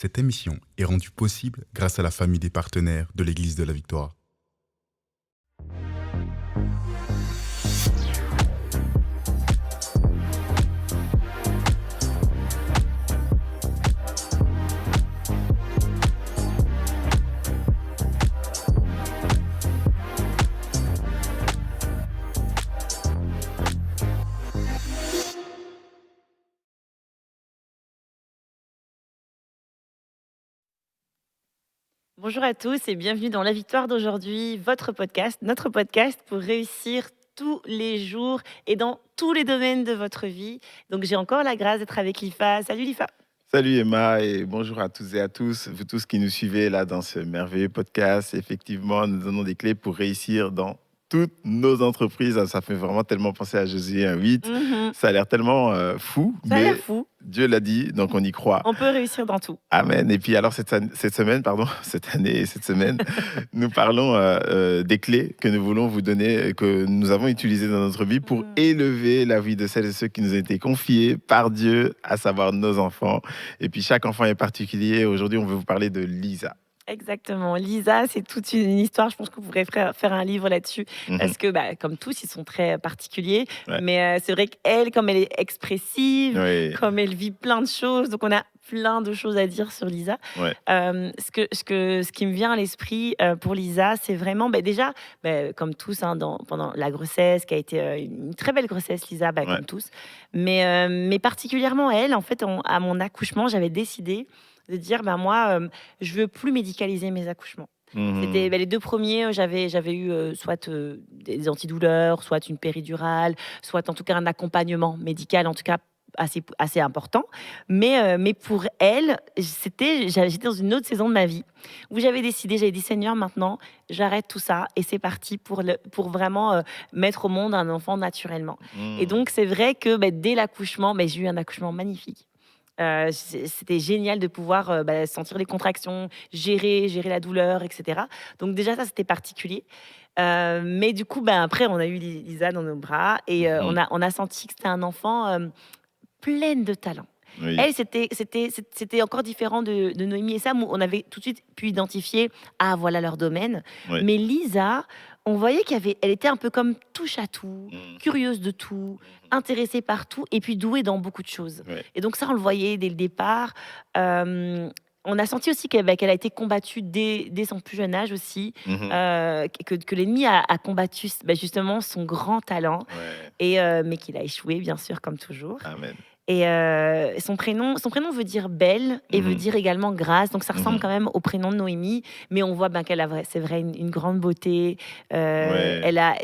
Cette émission est rendue possible grâce à la famille des partenaires de l'Église de la Victoire. Bonjour à tous et bienvenue dans La Victoire d'aujourd'hui, votre podcast, notre podcast pour réussir tous les jours et dans tous les domaines de votre vie. Donc j'ai encore la grâce d'être avec Lifa. Salut Lifa. Salut Emma et bonjour à tous et à tous, vous tous qui nous suivez là dans ce merveilleux podcast. Effectivement, nous donnons des clés pour réussir dans toutes nos entreprises. Ça fait vraiment tellement penser à Josué 1:8. Ça a l'air tellement fou, Ça a mais l'air fou. Dieu l'a dit, donc on y croit. On peut réussir dans tout. Amen. Et puis alors cette année et cette semaine, nous parlons des clés que nous voulons vous donner, que nous avons utilisées dans notre vie pour élever la vie de celles et ceux qui nous ont été confiés par Dieu, à savoir nos enfants. Et puis chaque enfant est particulier. Aujourd'hui, on veut vous parler de Lisa. Exactement. Lisa, c'est toute une histoire. Je pense que vous pourrez faire un livre là-dessus. Parce que, comme tous, ils sont très particuliers. Ouais. Mais c'est vrai qu'elle, comme elle est expressive, Oui. comme elle vit plein de choses, donc on a plein de choses à dire sur Lisa. Ouais. Ce qui me vient à l'esprit pour Lisa, c'est vraiment, déjà, comme tous, pendant la grossesse, qui a été une très belle grossesse, Lisa, Ouais. comme tous. Mais particulièrement elle, en fait, à mon accouchement, j'avais décidé de dire, moi, je veux plus médicaliser mes accouchements. C'était les 2 premiers, j'avais eu soit des antidouleurs, soit une péridurale, soit en tout cas un accompagnement médical, en tout cas assez important. Mais pour elle, j'étais dans une autre saison de ma vie où j'avais dit Seigneur, maintenant, j'arrête tout ça et c'est parti pour vraiment mettre au monde un enfant naturellement. Et donc, c'est vrai que dès l'accouchement, j'ai eu un accouchement magnifique. C'était génial de pouvoir sentir les contractions, gérer la douleur, etc. Donc déjà, ça, c'était particulier. Mais du coup, après, on a eu Lisa dans nos bras et on a senti que c'était un enfant pleine de talent. Oui. Elle, c'était encore différent de Noémie et Sam, où on avait tout de suite pu identifier, voilà leur domaine. Oui. Mais Lisa, on voyait elle était un peu comme touche à tout, curieuse de tout, intéressée par tout, et puis douée dans beaucoup de choses. Ouais. Et donc ça, on le voyait dès le départ. On a senti aussi qu'elle a été combattue dès son plus jeune âge aussi, que l'ennemi a combattu justement son grand talent, Ouais. mais qu'il a échoué, bien sûr, comme toujours. Amen. Et son prénom veut dire belle et veut dire également grâce. Donc ça ressemble quand même au prénom de Noémie, mais on voit qu'elle a, c'est vrai, une grande beauté. Ouais. Elle a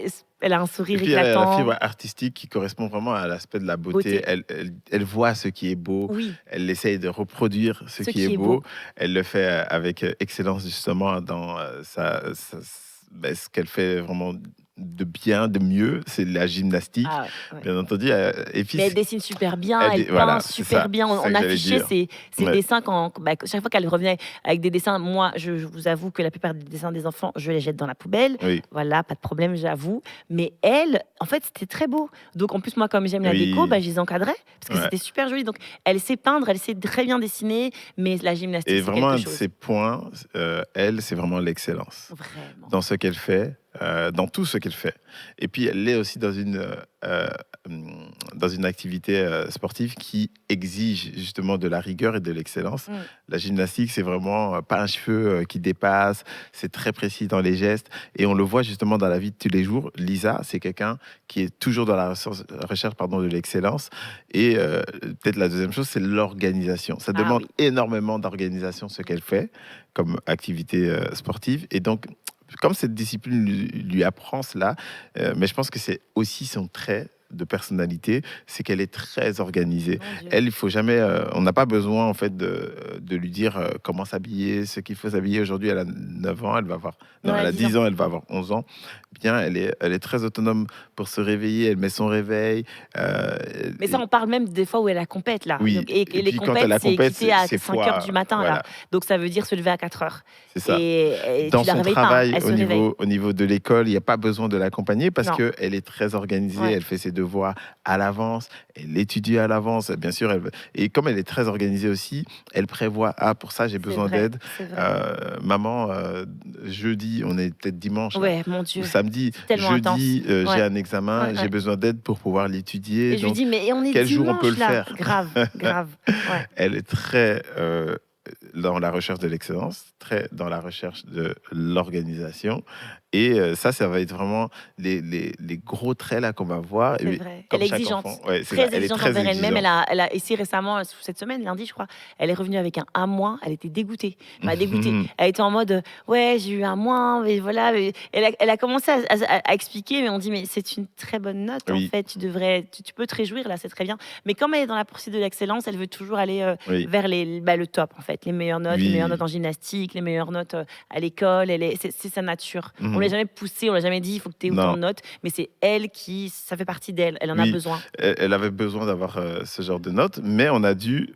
un Et sourire puis elle a la éclatant. fibre artistique qui correspond vraiment à l'aspect de la beauté. Elle voit ce qui est beau. Oui, Elle essaye de reproduire ce qui est beau. Elle le fait avec excellence justement dans ce qu'elle fait vraiment de bien, de mieux, c'est la gymnastique, ouais. bien entendu. Et puis Mais elle dessine super bien, elle elle dit- peint voilà, c'est super ça, bien. c'est ça On que j'allais affichait dire. ses Ouais. dessins chaque fois qu'elle revenait avec des dessins. Moi, je vous avoue que la plupart des dessins des enfants, je les jette dans la poubelle. Oui. Voilà, pas de problème, j'avoue. Mais elle, en fait, c'était très beau. Donc, en plus, moi, comme j'aime la Oui. déco, je les encadrais parce que Ouais. c'était super joli. Donc, elle sait peindre, elle sait très bien dessiner, mais la gymnastique, Et c'est vraiment, un quelque de chose. ses points, elle, c'est vraiment l'excellence Vraiment. dans ce qu'elle fait, dans tout ce qu'elle fait. Et puis, elle est aussi dans une activité sportive qui exige justement de la rigueur et de l'excellence. La gymnastique, c'est vraiment pas un cheveu qui dépasse, c'est très précis dans les gestes. Et on le voit justement dans la vie de tous les jours. Lisa, c'est quelqu'un qui est toujours dans la recherche de l'excellence. Et peut-être la deuxième chose, c'est l'organisation. Ça demande énormément d'organisation, ce qu'elle fait comme activité sportive. Et donc, comme cette discipline lui apprend cela, mais je pense que c'est aussi son trait de personnalité, c'est qu'elle est très organisée. Elle, il faut jamais, on n'a pas besoin en fait de lui dire comment s'habiller, ce qu'il faut s'habiller. Aujourd'hui, elle a 9 ans, elle a 10 ans, elle va avoir 11 ans. Bien, elle est très autonome pour se réveiller, elle met son réveil. Mais ça, on parle même des fois où elle a compète, là. Oui. Donc, et les puis quand elle a compètes, c'est compète, quitté à c'est 5 heures du matin, voilà. là. Donc, ça veut dire se lever à 4 heures. C'est ça. Et Dans tu la son réveilles pas, travail, elle se réveille. au niveau de l'école, il n'y a pas besoin de l'accompagner parce Non. qu'elle est très organisée, Ouais. elle fait ses devoirs à l'avance, elle étudie à l'avance, bien sûr. Et comme elle est très organisée aussi, elle prévoit, pour ça, j'ai besoin d'aide. Maman, jeudi, on est peut-être dimanche, ouais, mon Dieu, ou samedi, jeudi, j'ai un examen, j'ai besoin d'aide pour pouvoir l'étudier. Et je lui dis, mais on est quel dimanche, jour on peut le faire? Grave. Ouais. Elle est très dans la recherche de l'excellence, très dans la recherche de l'organisation. Et ça va être vraiment les gros traits là qu'on va voir. C'est vrai. Elle est exigeante. Enfant, très exigeante envers elle-même. Elle a ici récemment, cette semaine, lundi, je crois, elle est revenue avec un A-. Elle était dégoûtée. Elle était en mode, ouais, j'ai eu un moins, mais voilà. Elle a commencé à expliquer, mais on dit, mais c'est une très bonne note, en fait. Tu peux te réjouir, là, c'est très bien. Mais comme elle est dans la poursuite de l'excellence, elle veut toujours aller vers le top, en fait. Les meilleures notes en gymnastique, les meilleures notes à l'école. C'est sa nature. On l'a jamais poussée, on l'a jamais dit, il faut que tu aies autant de notes, mais c'est elle ça fait partie d'elle, elle en a besoin. Elle avait besoin d'avoir ce genre de notes, mais on a dû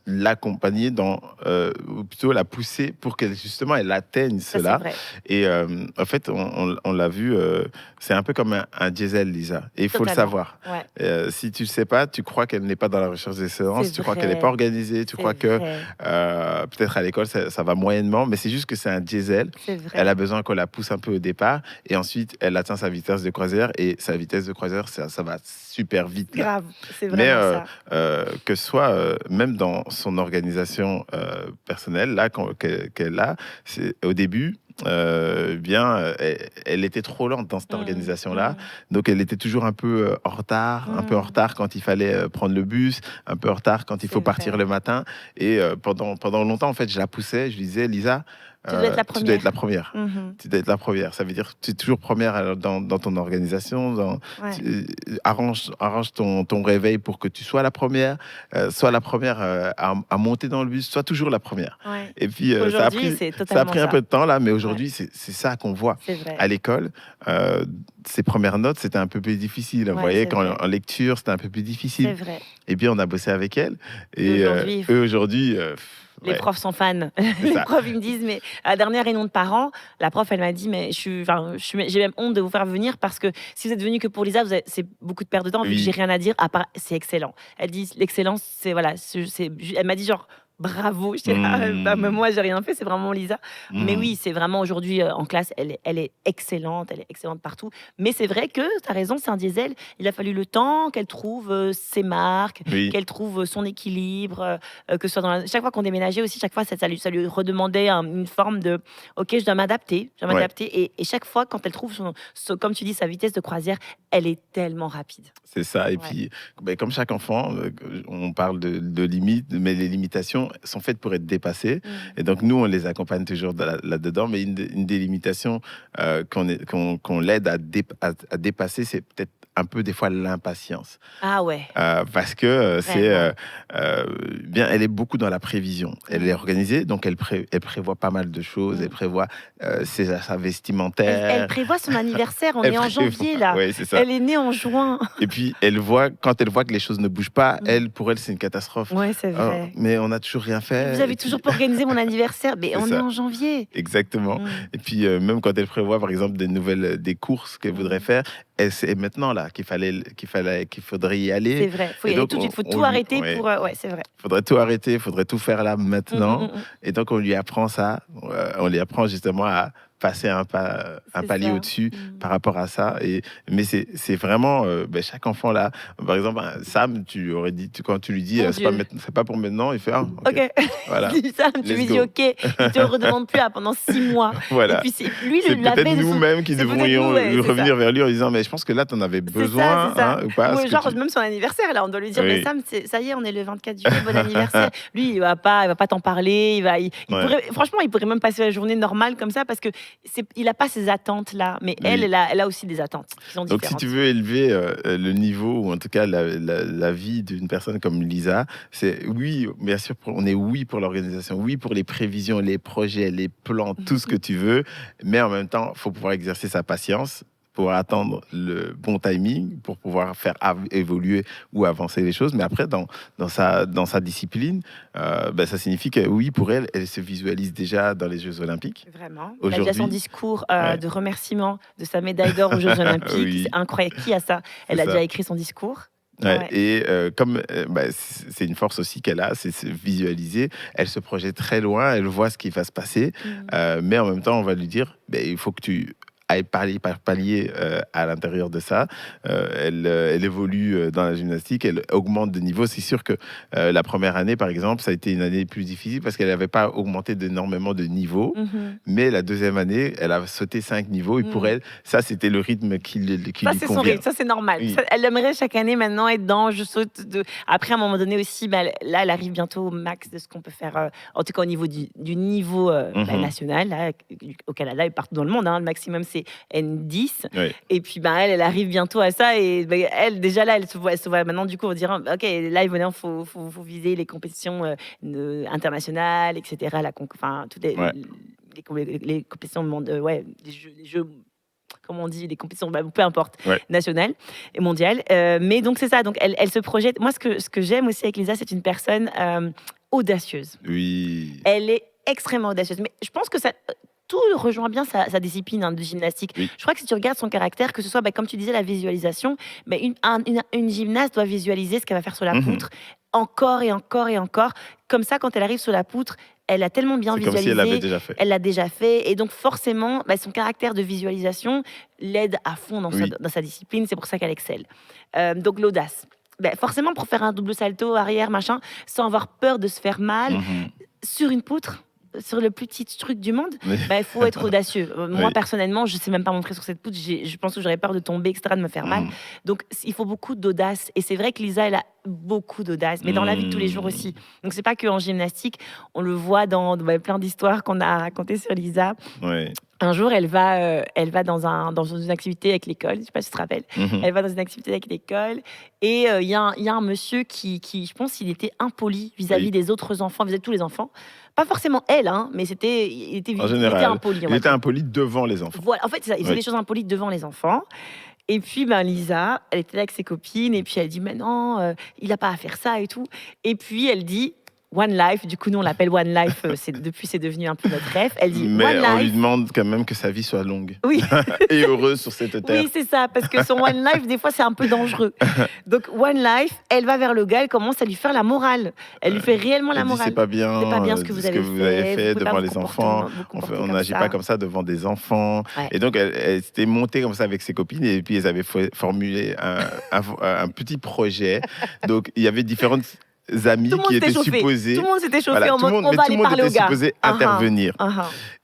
l'accompagner ou plutôt la pousser pour qu'elle justement elle atteigne cela. Et en fait, on l'a vu, c'est un peu comme un diesel, Lisa. Et il faut le savoir. Si tu le sais pas, tu crois qu'elle n'est pas dans la recherche d'excellence, tu crois qu'elle n'est pas organisée, tu crois que peut-être à l'école ça va moyennement, mais c'est juste que c'est un diesel. Elle a besoin qu'on la pousse un peu au départ, et ensuite elle atteint sa vitesse de croisière, et sa vitesse de croisière, ça va super vite. Grave, c'est vraiment ça. Que ce soit même dans son organisation personnelle là qu'elle a, au début. Elle était trop lente dans cette organisation-là. Donc, elle était toujours un peu en retard, quand il fallait prendre le bus, un peu en retard quand il faut partir le matin. Et pendant longtemps, en fait, je la poussais, je lui disais, Lisa, tu dois être la première. Tu dois être la première. Ça veut dire que tu es toujours première dans ton organisation. Arrange ton réveil pour que tu sois la première. Sois la première à monter dans le bus. Sois toujours la première. Et puis, ça a pris un peu de temps, là, mais aujourd'hui, c'est ça qu'on voit. À l'école, ses premières notes, c'était un peu plus difficile. Vous voyez, en lecture, c'était un peu plus difficile. Et puis, on a bossé avec elle. Et eux, aujourd'hui... les profs sont fans. Les profs, ils me disent, mais à la dernière réunion de parents, la prof, elle m'a dit, mais j'ai même honte de vous faire venir parce que si vous êtes venu que pour Lisa, c'est beaucoup de perte de temps, vu que j'ai rien à dire, à part, c'est excellent. Elle dit, l'excellence, elle m'a dit genre, bravo, j'étais là, moi j'ai rien fait, c'est vraiment Lisa. Mais oui, c'est vraiment aujourd'hui en classe, elle est excellente partout. Mais c'est vrai que tu as raison, c'est un diesel. Il a fallu le temps qu'elle trouve ses marques, qu'elle trouve son équilibre, que ce soit chaque fois qu'on déménageait aussi, chaque fois ça lui redemandait une forme de ok, je dois m'adapter. Et chaque fois quand elle trouve comme tu dis, sa vitesse de croisière, elle est tellement rapide. C'est ça. Et puis, comme chaque enfant, on parle de limites, mais les limitations sont faites pour être dépassées. Et donc, nous, on les accompagne toujours là-dedans. Mais une des limitations qu'on l'aide à dépasser, c'est peut-être un peu des fois l'impatience. Ah ouais. Parce que elle est beaucoup dans la prévision. Elle est organisée, donc elle prévoit pas mal de choses. Elle prévoit ses achats vestimentaires. Elle prévoit son anniversaire. On est en janvier, là. Ouais, c'est ça. Elle est née en juin. Et puis, quand elle voit que les choses ne bougent pas, pour elle, c'est une catastrophe. Ouais, c'est vrai. Mais on n'a toujours rien fait. Vous avez toujours pas organisé mon anniversaire. Mais on est en janvier. Exactement. Et puis, même quand elle prévoit, par exemple, des courses qu'elle voudrait faire, c'est maintenant là qu'il faudrait y aller. C'est vrai. Il faut tout arrêter pour. Ouais, c'est vrai. Il faudrait tout arrêter. Il faudrait tout faire là maintenant. Et donc on lui apprend ça. On lui apprend justement à passer un palier au-dessus par rapport à ça. Mais c'est vraiment chaque enfant là. Par exemple, Sam, tu aurais dit quand tu lui dis c'est pas pour maintenant, il fait ok. Voilà. Sam, tu lui dis ok, il te redemande plus pendant 6 mois. Voilà. Et puis lui, c'est peut-être nous-mêmes qui devrions revenir vers lui en disant mais je pense que là tu en avais besoin. C'est ça. Ou pas. Genre même son anniversaire là, on doit lui dire mais Sam, ça y est, on est le 24 juillet, bon anniversaire. Lui, il va pas t'en parler. Franchement, il pourrait même passer la journée normale comme ça parce que il n'a pas ces attentes-là, mais elle a aussi des attentes qui sont différentes. Donc, si tu veux élever le niveau, ou en tout cas la vie d'une personne comme Lisa, c'est oui, bien sûr, on est oui pour l'organisation, oui pour les prévisions, les projets, les plans, tout ce que tu veux, mais en même temps, il faut pouvoir exercer sa patience, pouvoir attendre le bon timing pour pouvoir faire évoluer ou avancer les choses. Mais après, dans sa discipline, ça signifie que oui, pour elle, elle se visualise déjà dans les Jeux Olympiques. Vraiment. Elle a déjà son discours de remerciement de sa médaille d'or aux Jeux Olympiques. Oui. C'est incroyable. Qui a ça? Elle a déjà écrit son discours. Ouais. Et comme c'est une force aussi qu'elle a, c'est se visualiser. Elle se projette très loin, elle voit ce qui va se passer, mais en même temps, on va lui dire, il faut que tu aille palier par palier à l'intérieur de ça. Elle évolue dans la gymnastique, elle augmente de niveau. C'est sûr que la première année, par exemple, ça a été une année plus difficile parce qu'elle n'avait pas augmenté d'énormément de niveaux. Mais la deuxième année, elle a sauté 5 niveaux. Et pour elle, ça, c'était le rythme qui lui convient. Ça, c'est son rythme. Ça, c'est normal. Oui. Ça, elle aimerait chaque année maintenant être dans je saute. Après, à un moment donné aussi, là, elle arrive bientôt au max de ce qu'on peut faire, en tout cas au niveau du niveau national, là, au Canada et partout dans le monde. Le maximum, c'est N10. Oui. Et puis, elle arrive bientôt à ça. Et elle, déjà là, elle se voit maintenant, du coup, on dirait, OK, là, il faut viser les compétitions internationales, etc. Toutes les compétitions les jeux comme on dit, les compétitions, peu importe, nationales et mondiales. Mais donc, c'est ça. Donc, elle se projette. Moi, ce que j'aime aussi avec Lisa, c'est une personne audacieuse. Oui. Elle est extrêmement audacieuse. Mais je pense que ça... Tout rejoint bien sa discipline de gymnastique. Oui. Je crois que si tu regardes son caractère, que ce soit, comme tu disais, la visualisation, une gymnaste doit visualiser ce qu'elle va faire sur la poutre encore et encore et encore. Comme ça, quand elle arrive sur la poutre, elle a tellement bien visualisé. Comme si elle l'avait déjà fait. Elle l'a déjà fait. Et donc, forcément, son caractère de visualisation l'aide à fond dans sa discipline. C'est pour ça qu'elle excelle. Donc, l'audace. Forcément, pour faire un double salto arrière, machin, sans avoir peur de se faire mal, sur une poutre, sur le plus petit truc du monde, il faut être audacieux. Moi, personnellement, je ne sais même pas montrer sur cette poutre. Je pense que j'aurais peur de tomber, etc., de me faire mal. Donc, il faut beaucoup d'audace. Et c'est vrai que Lisa, elle a beaucoup d'audace, mais dans la vie de tous les jours aussi. Donc, c'est pas qu'en gymnastique. On le voit dans plein d'histoires qu'on a racontées sur Lisa. Oui. Un jour, elle va dans une activité avec l'école. Je ne sais pas si tu te rappelles. Elle va dans une activité avec l'école. Et il y a un monsieur qui, je pense, il était impoli vis-à-vis des autres enfants, vis-à-vis de tous les enfants. Pas forcément elle, mais il était impoli. Il était impoli devant les enfants. Voilà, en fait, c'est ça, il faisait des choses impolies devant les enfants. Et puis, Lisa, elle était là avec ses copines. Et puis, elle dit, mais non, il n'a pas à faire ça et tout. Et puis, elle dit... One Life, du coup nous on l'appelle One Life, depuis c'est devenu un peu notre rêve. Elle dit mais One on Life. lui demande quand même que sa vie soit longue et heureuse sur cette terre. Oui, c'est ça, parce que son One Life des fois c'est un peu dangereux. Donc One Life, elle va vers le gars, elle commence à lui faire la morale. Elle lui fait réellement la morale. C'est pas bien ce que vous avez fait devant les enfants. On n'agit pas comme ça devant des enfants. Ouais. Et donc elle s'était montée comme ça avec ses copines et puis elles avaient formulé un petit projet. Donc il y avait différentes amis qui étaient supposés... Tout le monde s'était chauffé en mode on va aller parler au gars. Supposé intervenir.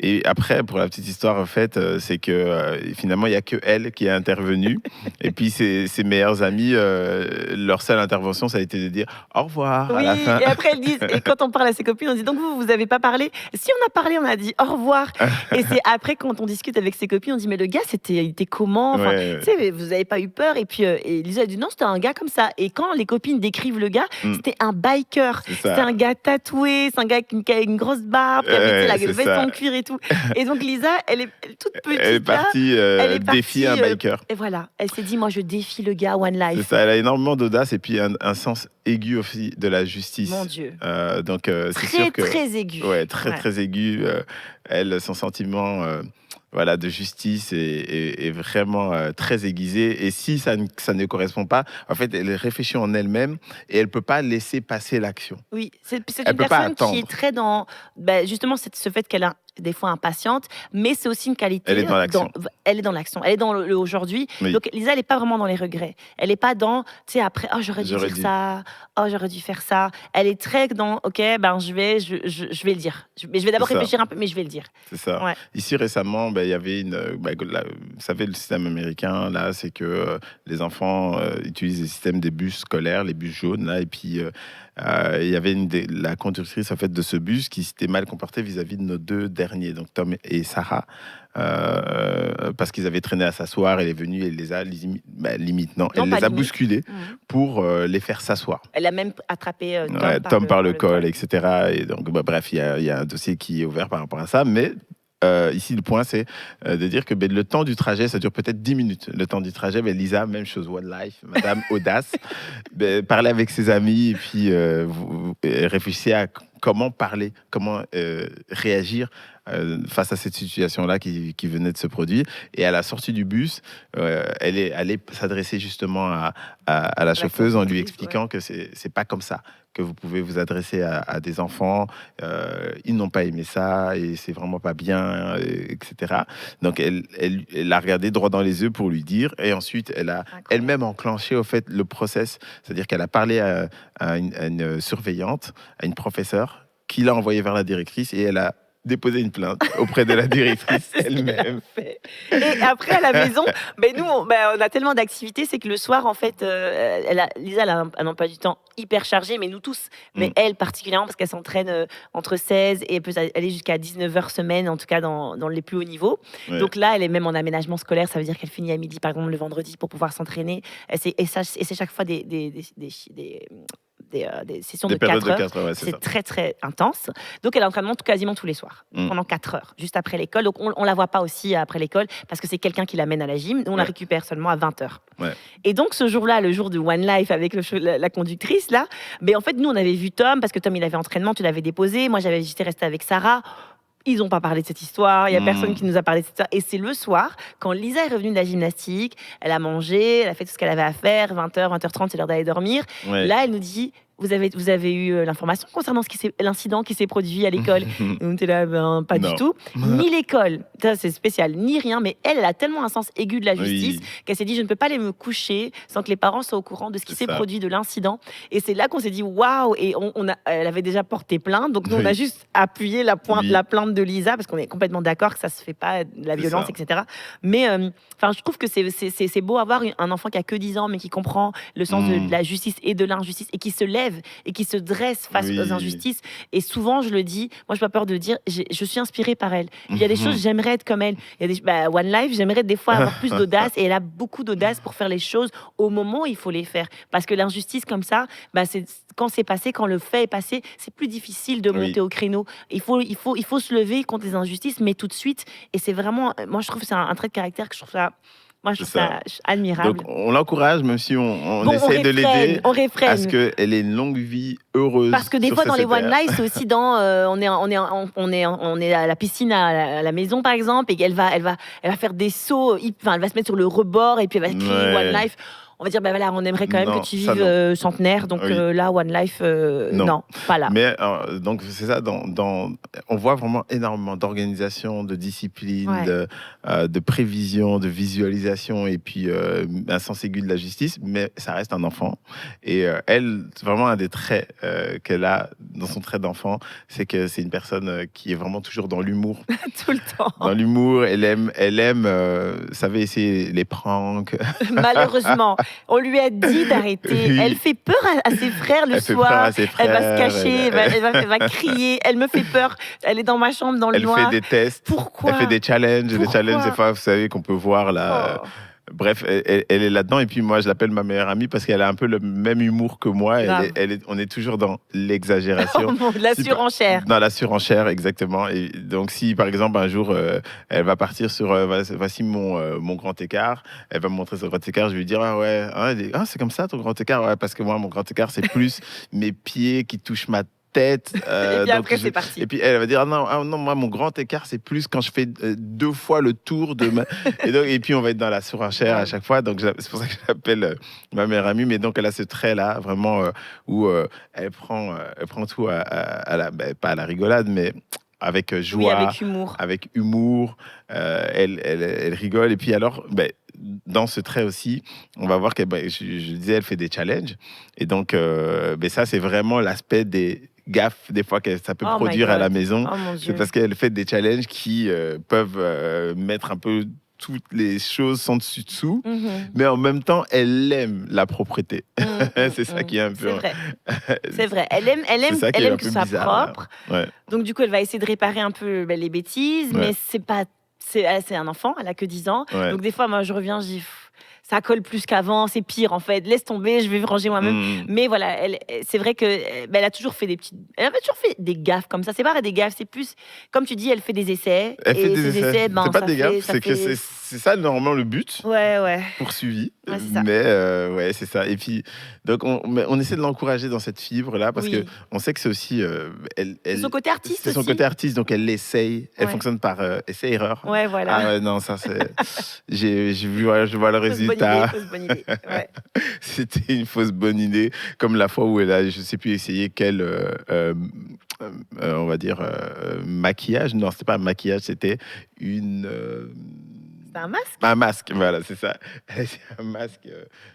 Et après, pour la petite histoire, en fait, c'est que finalement, il n'y a que elle qui est intervenue. Et puis, ses meilleurs amis, leur seule intervention, ça a été de dire au revoir à la fin. Et après, elles disent, et quand on parle à ses copines, on dit donc vous n'avez pas parlé? Si on a parlé, on a dit au revoir. Et c'est après, quand on discute avec ses copines, on dit mais le gars, il était comment? Vous n'avez pas eu peur? Et puis, Lisa a dit non, c'était un gars comme ça. Et quand les copines décrivent le gars, c'était un biker, c'est un gars tatoué, c'est un gars qui a une grosse barbe, qui avait la veste en cuir et tout. Et donc Lisa, elle est toute petite. Elle est partie défier un biker. Et voilà, elle s'est dit, moi je défie le gars One Life. C'est ça, elle a énormément d'audace et puis un sens aigu aussi de la justice. Mon Dieu. Donc c'est sûr que très aigu. Ouais, très aigu. Elle, son sentiment. De justice est vraiment très aiguisée. Et si ça ne correspond pas, en fait, elle réfléchit en elle-même et elle ne peut pas laisser passer l'action. Oui, c'est une personne qui est très dans... justement, ce fait qu'elle a des fois impatiente, mais c'est aussi une qualité. Elle est dans l'action. Elle est dans l'action. Elle est dans le aujourd'hui. Oui. Donc, Lisa, elle n'est pas vraiment dans les regrets. Elle n'est pas dans, après, j'aurais dû dire ça, j'aurais dûu faire ça. Elle est très dans, OK, je vais le dire. Mais je vais d'abord réfléchir un peu, mais je vais le dire. C'est ça. Ouais. Ici, récemment, il y avait vous savez, le système américain, là, c'est que les enfants utilisent les systèmes des bus scolaires, les bus jaunes, là, et puis... il y avait la conductrice en fait, de ce bus qui s'était mal comportée vis-à-vis de nos deux derniers, donc Tom et Sarah, parce qu'ils avaient traîné à s'asseoir. Elle est venue, elle les a les a bousculés pour les faire s'asseoir. Elle a même attrapé Tom par le col, etc. Et donc, bref, il y a un dossier qui est ouvert par rapport à ça, mais ici, le point, c'est de dire que le temps du trajet, ça dure peut-être 10 minutes. Le temps du trajet, Lisa, même chose, One Life, Madame Audace, parlez avec ses amis et puis vous réfléchissez à comment parler, comment réagir face à cette situation-là qui venait de se produire. Et à la sortie du bus, elle est allée s'adresser justement à la chauffeuse en lui expliquant que c'est pas comme ça que vous pouvez vous adresser à des enfants. Ils n'ont pas aimé ça et c'est vraiment pas bien, etc. Donc, elle l'a regardé droit dans les yeux pour lui dire. Et ensuite, elle a elle-même enclenché au fait le process. C'est-à-dire qu'elle a parlé à une surveillante, à une professeure, qui l'a envoyée vers la directrice et elle a déposer une plainte auprès de la directrice elle-même. Et après, à la maison, nous, on a tellement d'activités, c'est que le soir, en fait, Lisa, elle a un emploi du temps hyper chargé, mais nous tous, mais elle particulièrement, parce qu'elle s'entraîne entre 16 et elle peut aller jusqu'à 19 heures semaine, en tout cas dans les plus hauts niveaux. Ouais. Donc là, elle est même en aménagement scolaire, ça veut dire qu'elle finit à midi, par exemple, le vendredi, pour pouvoir s'entraîner. Et c'est chaque fois des sessions de 4 heures. Ouais, c'est très, très intense. Donc, elle a l'entraînement quasiment tous les soirs, pendant 4 heures, juste après l'école. Donc, on ne la voit pas aussi après l'école parce que c'est quelqu'un qui l'amène à la gym. Nous, on la récupère seulement à 20 heures. Ouais. Et donc, ce jour-là, le jour de One Life avec la conductrice, là, en fait, nous, on avait vu Tom parce que Tom, il avait entraînement, tu l'avais déposé. Moi, j'étais restée avec Sarah. Ils n'ont pas parlé de cette histoire, il n'y a personne qui nous a parlé de cette histoire. Et c'est le soir, quand Lisa est revenue de la gymnastique, elle a mangé, elle a fait tout ce qu'elle avait à faire, 20h, 20h30, c'est l'heure d'aller dormir. Ouais. Là, elle nous dit... Vous avez eu l'information concernant l'incident qui s'est produit à l'école. On était là, pas du tout. Ni l'école, ça c'est spécial, ni rien. Mais elle a tellement un sens aigu de la justice qu'elle s'est dit, je ne peux pas aller me coucher sans que les parents soient au courant de ce qui s'est produit, de l'incident. Et c'est là qu'on s'est dit, waouh. Et elle avait déjà porté plainte. Donc nous, on a juste appuyé la plainte de Lisa parce qu'on est complètement d'accord que ça se fait pas, de la violence, etc. Mais je trouve que c'est beau avoir un enfant qui a que 10 ans, mais qui comprend le sens de la justice et de l'injustice et qui se lève et qui se dresse face aux injustices. Et souvent, je le dis, moi, je n'ai pas peur de le dire, je suis inspirée par elle. Il y a des choses, j'aimerais être comme elle. Il y a One Life, j'aimerais des fois avoir plus d'audace, et elle a beaucoup d'audace pour faire les choses au moment où il faut les faire. Parce que l'injustice comme ça, quand c'est passé, quand le fait est passé, c'est plus difficile de monter au créneau. Il faut se lever contre les injustices, mais tout de suite. Et c'est vraiment, moi, je trouve que c'est un trait de caractère que je trouve ça... Moi, je trouve ça admirable. Donc, on l'encourage, même si on essaie de l'aider, à ce qu'elle ait une longue vie heureuse. Parce que des fois, dans les One Life, c'est aussi dans... on est à la piscine à la maison, par exemple, et elle va faire des sauts, elle va se mettre sur le rebord, et puis elle va crier One Life. On va dire, on aimerait quand même que tu vives centenaire. Donc là, One Life, non, pas là. Mais donc, c'est ça, on voit vraiment énormément d'organisation, de discipline, de prévision, de visualisation, et puis un sens aigu de la justice, mais ça reste un enfant. Et elle, c'est vraiment un des traits qu'elle a dans son trait d'enfant, c'est que c'est une personne qui est vraiment toujours dans l'humour. Tout le temps. Dans l'humour, elle aime savait essayer les pranks. Malheureusement. On lui a dit d'arrêter. Oui. Elle fait peur à ses frères le soir. Elle va se cacher, elle va crier. Elle me fait peur. Elle est dans ma chambre, dans le noir. Elle fait des tests. Pourquoi? Elle fait des challenges. Des challenges, des fois, vous savez, qu'on peut voir là. Oh. Bref, elle est là-dedans. Et puis moi, je l'appelle ma meilleure amie parce qu'elle a un peu le même humour que moi. On est toujours dans l'exagération. La surenchère. Dans la surenchère, exactement. Et donc, si par exemple, un jour, elle va partir sur voici mon grand écart, elle va me montrer son grand écart, je vais lui dire c'est comme ça ton grand écart. Ouais, parce que moi, mon grand écart, c'est plus mes pieds qui touchent ma tête. Et puis après, c'est parti. Et puis elle va dire non, moi, mon grand écart, c'est plus quand je fais 2 fois le tour de ma. et puis, on va être dans la surenchère à chaque fois. Donc, c'est pour ça que j'appelle ma meilleure amie. Mais donc, elle a ce trait-là, vraiment, où elle prend tout pas à la rigolade, mais avec joie. Oui, avec humour. Elle rigole. Et puis, alors, dans ce trait aussi, on va voir qu'elle, je disais, elle fait des challenges. Et donc, ça, c'est vraiment l'aspect des gaffes, des fois, que ça peut produire à la maison. C'est parce qu'elle fait des challenges qui peuvent mettre un peu toutes les choses sont dessus-dessous, mais en même temps, elle aime la propreté. C'est ça qui est un peu... C'est vrai. Elle aime que ce soit propre. Ouais. Donc, du coup, elle va essayer de réparer un peu les bêtises, mais c'est un enfant, elle a que 10 ans. Ouais. Donc, des fois, moi, je reviens, je dis... ça colle plus qu'avant, c'est pire en fait, laisse tomber, je vais ranger moi-même. Mais voilà, c'est vrai que elle a toujours fait elle avait toujours fait des gaffes comme ça. C'est pas des gaffes, c'est plus, comme tu dis, elle fait des essais. Elle fait des essais. Ben, c'est pas ça des gaffes, ça c'est que fait- c'est ça normalement le but Ouais. poursuivi. Ouais, c'est ça. Mais ouais, c'est ça. Et puis, donc, on essaie de l'encourager dans cette fibre-là parce Oui. qu'on sait que c'est aussi. C'est son côté artiste C'est son aussi. côté artiste, donc elle l'essaye. Elle Ouais. fonctionne par essai-erreur. Ouais, voilà. Ah ouais, non, ça c'est. Je vois le résultat. Fausse bonne idée. Ouais. C'était une fausse bonne idée, comme la fois où elle a, je sais plus, essayé on va dire, maquillage. Non, c'était pas un maquillage, c'était une. C'est un masque. Un masque, voilà, c'est ça. C'est un masque,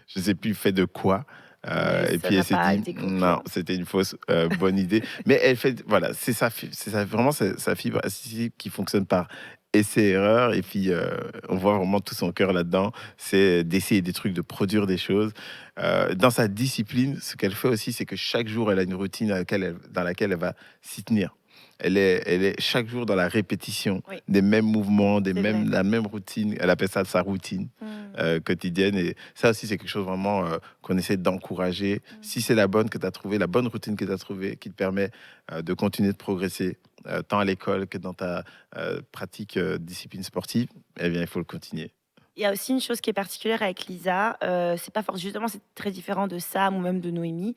je sais plus fait de quoi. Mais Et ça puis n'a elle s'est pas dit été concluant. non, c'était une fausse bonne idée. Mais elle fait, voilà, c'est ça, vraiment sa fibre artistique qui fonctionne par essai-erreur. Et puis on voit vraiment tout son cœur là-dedans, c'est d'essayer des trucs, de produire des choses. Dans sa discipline, ce qu'elle fait aussi, c'est que chaque jour, elle a une routine dans laquelle elle va s'y tenir. Elle est chaque jour dans la répétition des mêmes mouvements, la même routine. Elle appelle ça sa routine quotidienne. Et ça aussi, c'est quelque chose vraiment qu'on essaie d'encourager. Si c'est la bonne que tu as trouvée, la bonne routine que tu as trouvée, qui te permet de continuer de progresser, tant à l'école que dans ta pratique discipline sportive, eh bien, il faut le continuer. Il y a aussi une chose qui est particulière avec Lisa, c'est pas forcément, justement, c'est très différent de Sam ou même de Noémie.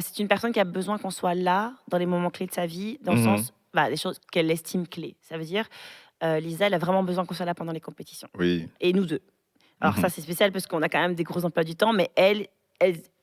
C'est une personne qui a besoin qu'on soit là dans les moments clés de sa vie, dans le sens, les choses qu'elle estime clés. Ça veut dire, Lisa, elle a vraiment besoin qu'on soit là pendant les compétitions. Oui. Et nous deux. Alors ça, c'est spécial parce qu'on a quand même des gros emplois du temps, mais elle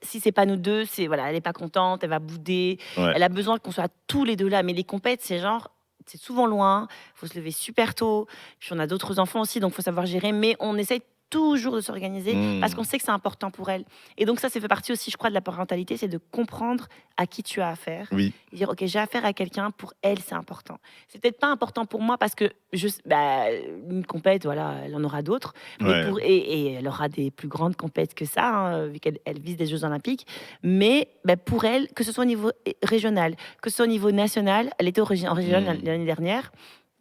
si c'est pas nous deux, c'est voilà, elle est pas contente, elle va bouder. Ouais. Elle a besoin qu'on soit tous les deux là. Mais les compètes, c'est genre, c'est souvent loin, faut se lever super tôt. Puis on a d'autres enfants aussi, donc faut savoir gérer. Mais on essaye toujours de s'organiser parce qu'on sait que c'est important pour elle. Et donc ça fait partie aussi, je crois, de la parentalité, c'est de comprendre à qui tu as affaire. Oui. Et dire, ok, j'ai affaire à quelqu'un, pour elle, c'est important. C'est peut-être pas important pour moi parce que une compète, voilà, elle en aura d'autres. Mais Ouais. et elle aura des plus grandes compètes que ça, hein, vu qu'elle vise des Jeux Olympiques. Mais pour elle, que ce soit au niveau régional, que ce soit au niveau national, elle était en régional l'année dernière.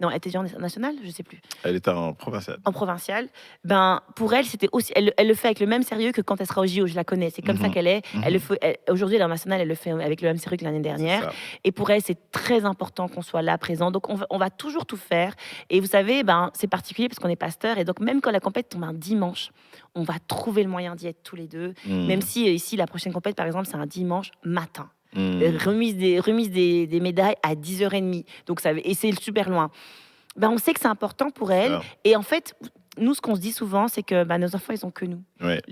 Non, elle était déjà en national, je sais plus. Elle était en provincial. En provincial, pour elle, c'était aussi, elle le fait avec le même sérieux que quand elle sera au JO. Je la connais, c'est comme ça qu'elle est. Elle le fait, aujourd'hui, elle est en national, elle le fait avec le même sérieux que l'année dernière. Et pour elle, c'est très important qu'on soit là, présent. Donc, on va toujours tout faire. Et vous savez, c'est particulier parce qu'on est pasteur. Et donc, même quand la compète tombe un dimanche, on va trouver le moyen d'y être tous les deux. Même si ici, la prochaine compète, par exemple, c'est un dimanche matin. Remise des médailles à 10h30. Donc et c'est super loin. On sait que c'est important pour elle. Ça. Et en fait, nous, ce qu'on se dit souvent, c'est que nos enfants, ils ont que nous. Ouais.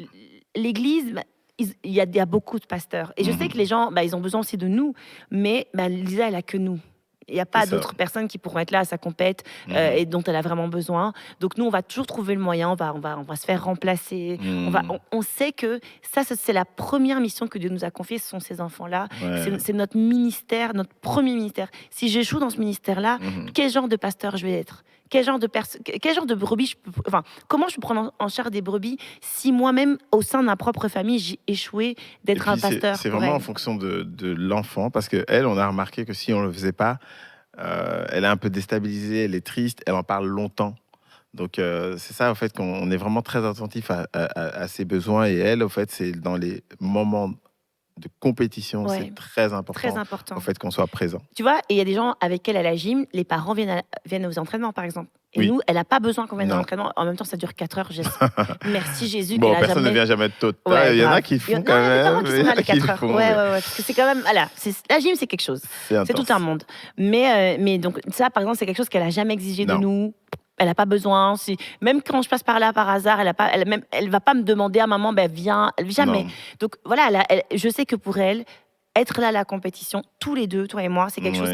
L'église, il y a beaucoup de pasteurs. Et je sais que les gens, ils ont besoin aussi de nous. Mais Lisa, elle a que nous. Il n'y a pas d'autres personnes qui pourront être là à sa compète et dont elle a vraiment besoin. Donc nous, on va toujours trouver le moyen. On va se faire remplacer. On sait que ça, c'est la première mission que Dieu nous a confiée. Ce sont ces enfants-là. Ouais. C'est notre ministère, notre premier ministère. Si j'échoue dans ce ministère-là, quel genre de pasteur je vais être ? Quel genre de brebis comment je peux prendre en charge des brebis si moi-même, au sein de ma propre famille, j'ai échoué d'être un pasteur ? C'est vraiment en fonction de l'enfant, parce qu'elle, on a remarqué que si on ne le faisait pas, elle est un peu déstabilisée, elle est triste, elle en parle longtemps. Donc c'est ça, en fait, qu'on est vraiment très attentif à ses besoins. Et elle, au fait, c'est dans les moments de compétition, c'est très important. Très important. En fait, qu'on soit présent. Tu vois, et il y a des gens avec qui elle a la gym, les parents viennent aux entraînements, par exemple. Et nous, elle n'a pas besoin qu'on vienne à l'entraînement. En même temps, ça dure 4 heures. Merci Jésus. Bon, personne ne vient jamais de total. Ouais, il y en a qui le font quand même. Il y en a qui sont là les 4 heures. Ouais, parce que c'est quand même. Voilà, la gym, c'est quelque chose. C'est tout un monde. Mais donc, ça, par exemple, c'est quelque chose qu'elle n'a jamais exigé de nous. Elle n'a pas besoin. Même quand je passe par là par hasard, elle va pas me demander à maman, viens, jamais. Non. Donc voilà, je sais que pour elle, être là à la compétition, tous les deux, toi et moi, c'est quelque chose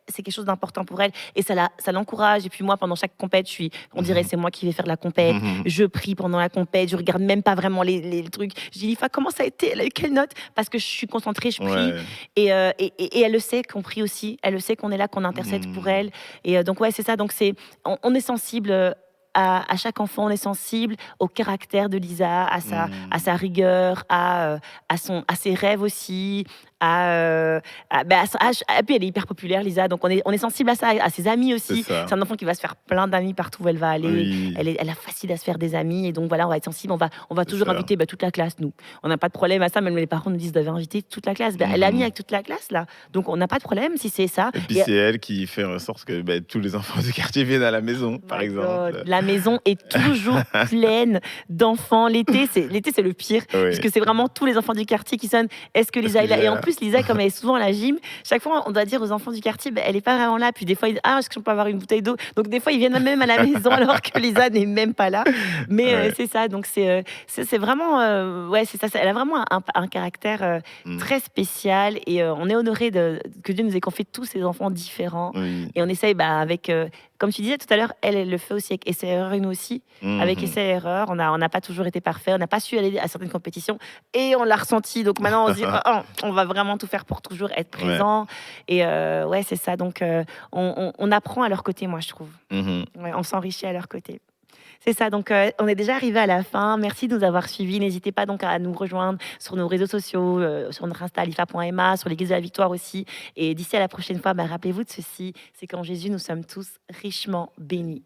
c'est quelque chose d'important pour elle et ça l'encourage. Et puis moi, pendant chaque compète, on dirait c'est moi qui vais faire la compète. Je prie pendant la compète, je regarde même pas vraiment les trucs. Je dis, Lifa, comment ça a été ? Elle a eu quelle note ? Parce que je suis concentrée, je prie. Et elle le sait qu'on prie aussi. Elle le sait qu'on est là, qu'on intercède pour elle. Et donc c'est ça. Donc on est sensible à chaque enfant, on est sensible au caractère de Lisa, à sa rigueur, à ses rêves aussi, puis elle est hyper populaire, Lisa, donc on est sensible à ça, à ses amis aussi. C'est un enfant qui va se faire plein d'amis partout où elle va aller. Oui. Elle est facile à se faire des amis, et donc voilà, on va être sensible. On va toujours inviter toute la classe, nous. On n'a pas de problème à ça, même les parents nous disent d'avoir invité toute la classe. Elle est amie avec toute la classe, là. Donc on n'a pas de problème si c'est ça. Et puis c'est elle qui fait en sorte que tous les enfants du quartier viennent à la maison, par exemple. La maison est toujours pleine d'enfants. L'été, c'est le pire, parce que c'est vraiment tous les enfants du quartier qui sonnent. Est-ce que Lisa est là? Et en plus, Lisa, comme elle est souvent à la gym, chaque fois, on doit dire aux enfants du quartier, elle n'est pas vraiment là. Puis des fois, ils disent, est-ce que je peux avoir une bouteille d'eau? Donc des fois, ils viennent même à la maison alors que Lisa n'est même pas là. Mais c'est ça. Donc c'est vraiment, c'est ça. Elle a vraiment un caractère très spécial, et on est honoré que Dieu nous ait confié tous ces enfants différents. Oui. Et on essaye avec, comme tu disais tout à l'heure, elle le fait aussi avec essai erreur, et nous aussi avec essai erreur. On n'a pas toujours été parfait, on n'a pas su aller à certaines compétitions, et on l'a ressenti. Donc maintenant, on se dit, on va vraiment tout faire pour toujours être présent. Et c'est ça. Donc on apprend à leur côté, moi je trouve. On s'enrichit à leur côté. C'est ça, donc on est déjà arrivé à la fin. Merci de nous avoir suivis. N'hésitez pas donc à nous rejoindre sur nos réseaux sociaux, sur notre Insta, alifa.ma, sur l'Église de la Victoire aussi. Et d'ici à la prochaine fois, rappelez-vous de ceci, c'est qu'en Jésus, nous sommes tous richement bénis.